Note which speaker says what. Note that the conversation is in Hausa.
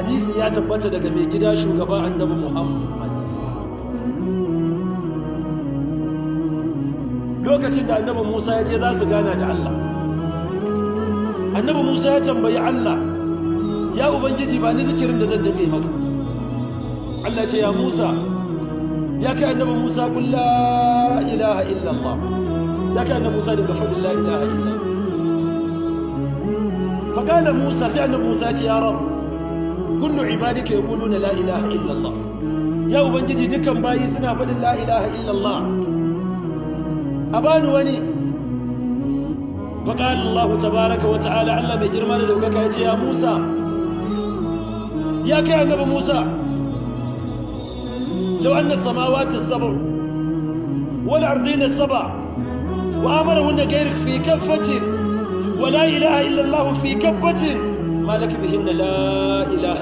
Speaker 1: hadisi ya tabbata daga mai gida shugaba annabi Muhammad lokacin da annabi Musa ya je za su gana da Allah annabi Musa ya tambayi Allah ya ubangiji ba ni zikirin da zan dinga maka Allah ce ya Musa ya kai annabi Musa qul la ilaha illa Allah ya kai annabi Musa dinga faɗin la ilaha illa Allah فقال موسى سأل موسى يا رب كل عبادك يقولون لا إله إلا الله يا أبنجي دكان باي سنا فدin لا إله إلا الله أبان وني فقال الله تبارك وتعالى علم جرمان دوكاك يا موسى يا كأنب موسى لو أن السماوات السبع والأرضين السبع وأمرهن غيرك في كفة ولا إله إلا الله في كفة ما لك بهن لا إله